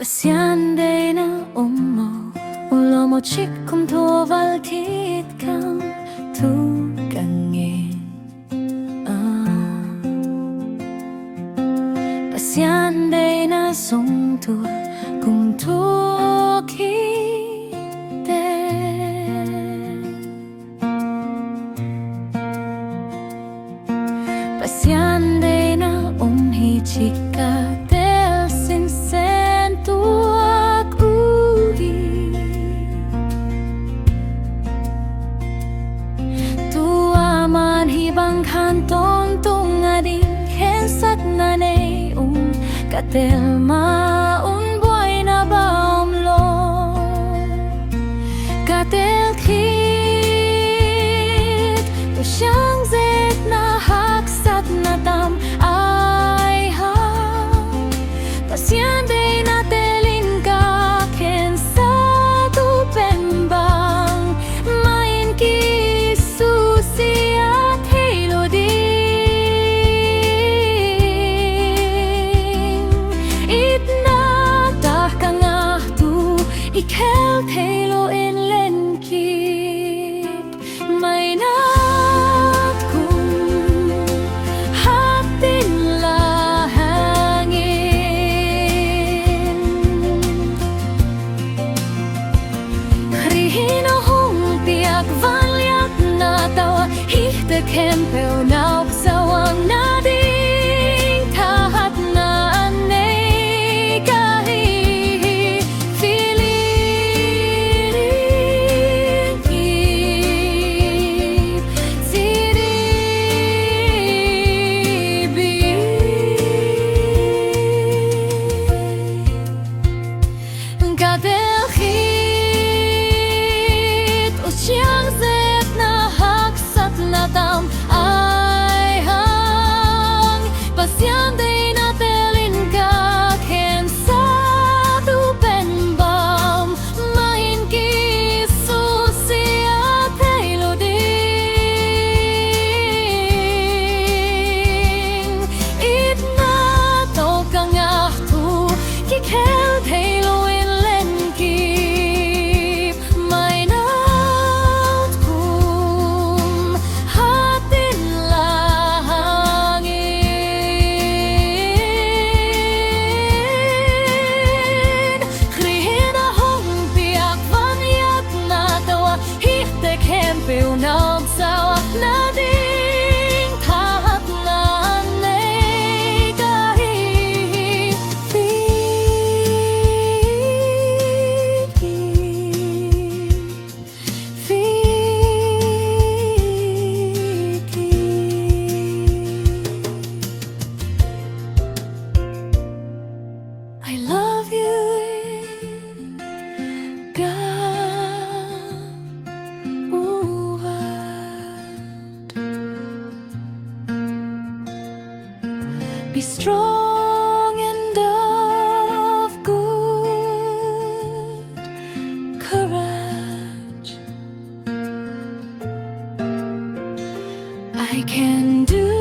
Pasian deihna ulomo chikum toval khit kang tu ngen. Pasian deihna zong kum tuak Pasian deihna hi chika del sinsen tuak tua man hi bang tawntung ading khensatna nei katel ma buaina baum lo katel khit ciang ze-etna haksatna tam Aihang Pasian deihna telin ka khensat bang mah'n ki susia theilo Itna ngah khel theilo in lenkip Mainawt Kum Khrih piak vangliatna tawh kempel nauk sawang nading tahatna anei Khrih ciang ze-etna haksatna tam Aihang Pasian deihna telin ka khensat bam mah'n ki susia theilo Itna ngah khel theilo in lenkip Mainawt Kum Khrih piak vangliatna tawh kempel nauk sawang nading tahatna anei Khrih I love you, God. Be strong and of good courage. I can do